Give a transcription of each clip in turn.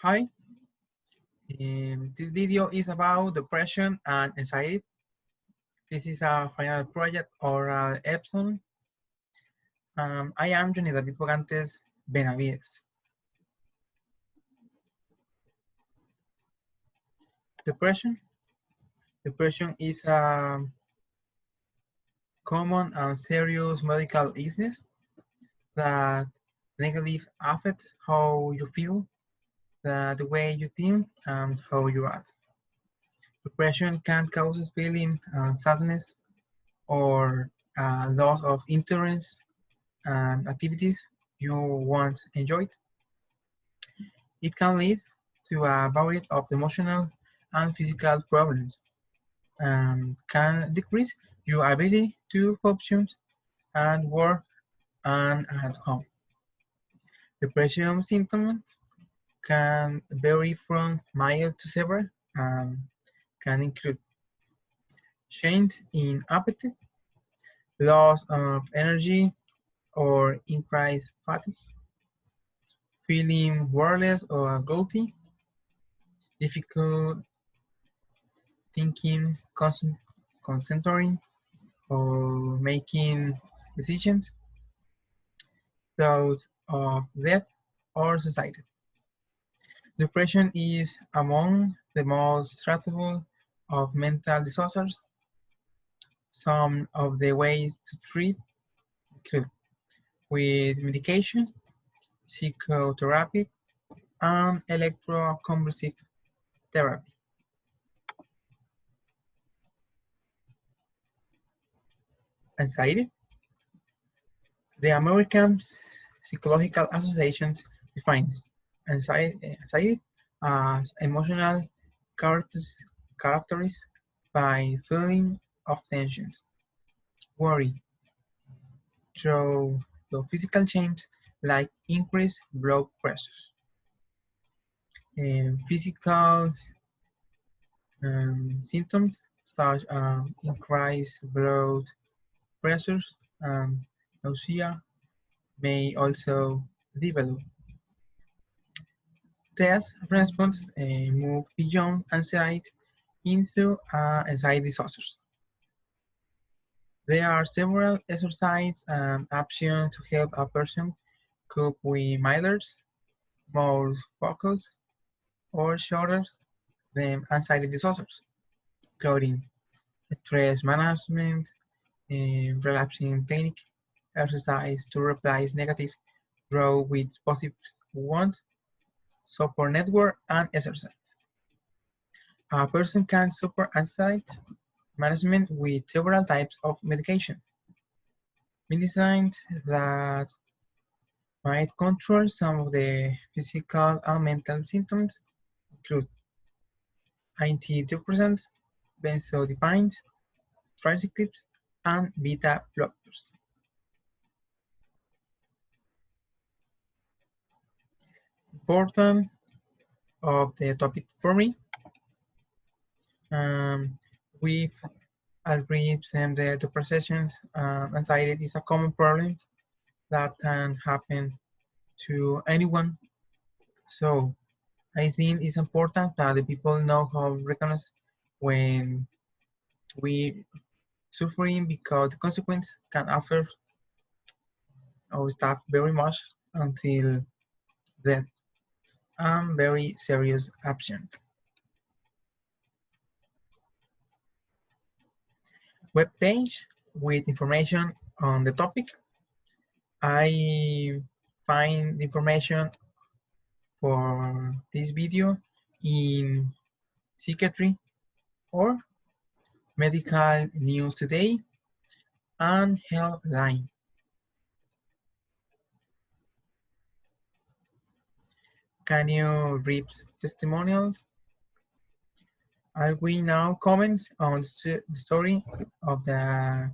Hi, this video is about depression and anxiety. This is a final project or episode. I am David Bogantes, Benavides. Depression. Depression is a common and serious medical illness that negatively affects how you feel, the way you think, and how you act. Depression can cause feeling sadness or loss of interest and activities you once enjoyed. It can lead to a variety of emotional and physical problems and can decrease your ability to function and work and at home. Depression symptoms can vary from mild to severe and can include change in appetite, loss of energy or increased fatigue, feeling worthless or guilty, difficult thinking, concentrating, or making decisions, thoughts of death or suicide. Depression is among the most treatable of mental disorders. Some of the ways to treat include with medication, psychotherapy, and electroconvulsive therapy. Anxiety. The American Psychological Association defines anxiety as emotional characterized by feeling of tensions, worry, through the physical change like increased blood pressures, and physical symptoms such as increased blood pressures and nausea may also develop. Test response move beyond anxiety into anxiety disorders. There are several exercise options to help a person cope with milder, more focused, or shorter than anxiety disorders, including stress management, relapsing technique, exercise to replace negative growth with positive ones, support network, and exercise. A person can support anxiety management with several types of medication. Medicines that might control some of the physical and mental symptoms include antidepressants, benzodiazepines, tricyclips, and beta blockers. Important of the topic for me, we already present the depressions. Anxiety is a common problem that can happen to anyone. So I think it's important that the people know how to recognize when we suffering because the consequence can affect our staff very much until death and very serious actions. Web page with information on the topic. I find information for this video in psychiatry or medical news today and healthline. Can you read testimonials? I will now comment on the story of the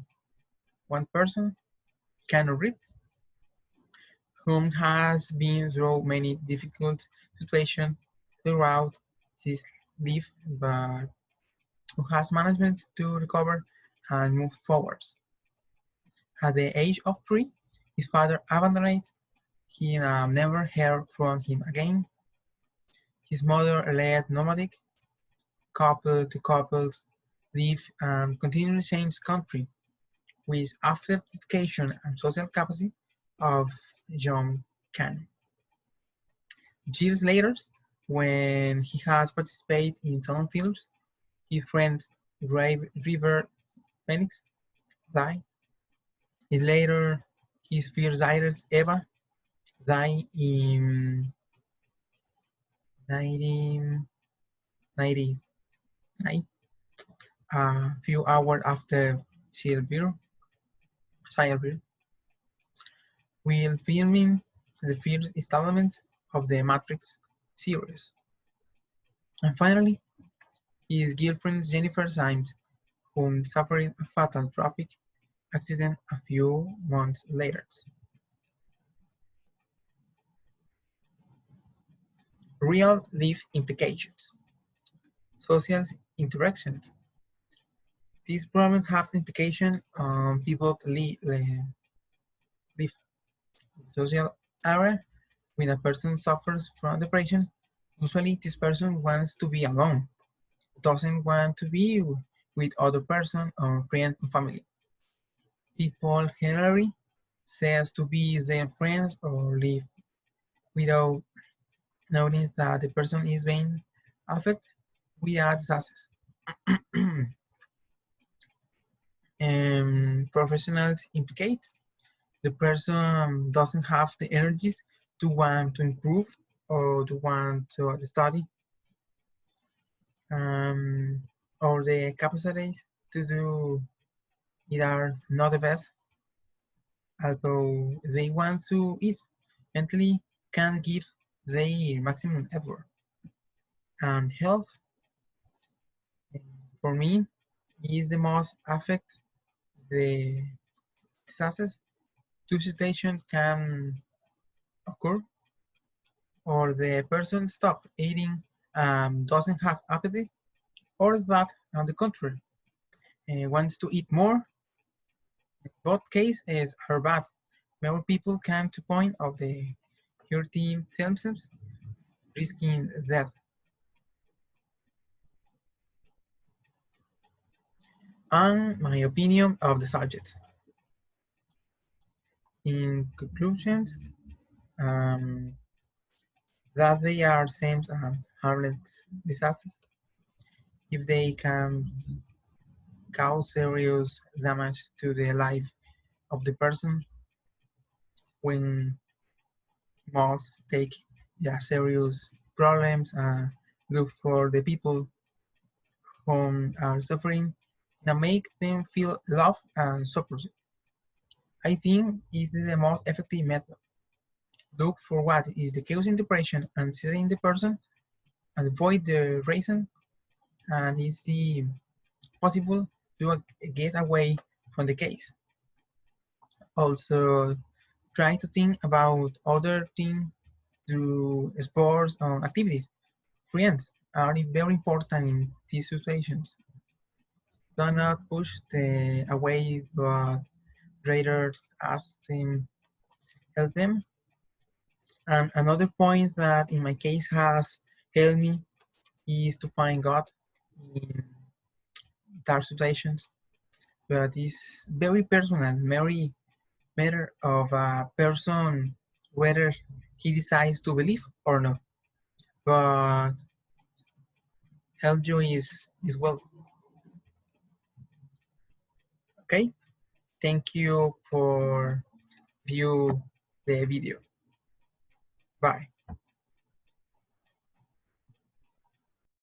one person, can read, whom has been through many difficult situations throughout his life, but who has managed to recover and move forward. At the age of 3, his father abandoned. He never heard from him again. His mother led nomadic, couple to couples, live and continually change country, with after education and social capacity of young Can. Years later, when he had participated in some films, his friend River Phoenix died. And later, his first idol Eva died in 1999, a few hours after childbirth, while filming the first installment of the Matrix series. And finally, his girlfriend Jennifer Symes, whom suffered a fatal traffic accident a few months later. Real-life implications. Social interactions. These problems have implications on people's life. Social area. When a person suffers from depression, usually this person wants to be alone, doesn't want to be with other person or friends or family. People generally says to be their friends or live without knowing that the person is being affected without access. Professionals implicate the person doesn't have the energies to want to improve or to want to study, um, or the capacities to do it are not the best, although they want to eat mentally can't give their maximum effort. And health, for me, is the most affect the diseases. Two situations can occur, or the person stop eating, doesn't have appetite, or that on the contrary, wants to eat more. Both cases are bad. More people come to point of the hurting themselves, risking death. And my opinion of the subjects. In conclusions, um, that they are same and harmless diseases if they can cause serious damage to the life of the person when must take serious problems and look for the people who are suffering and make them feel loved and supported. I think is the most effective method. Look for what is the causing depression and setting the person, avoid the reason, and is the possible to get away from the case. Also, try to think about other things through sports and activities. Friends are very important in these situations. Do not push the away, but rather ask them, help them. And another point that in my case has helped me is to find God in dark situations. But it's very personal, very matter of a person whether he decides to believe or not. But help you is well. Okay. Thank you for view the video. Bye.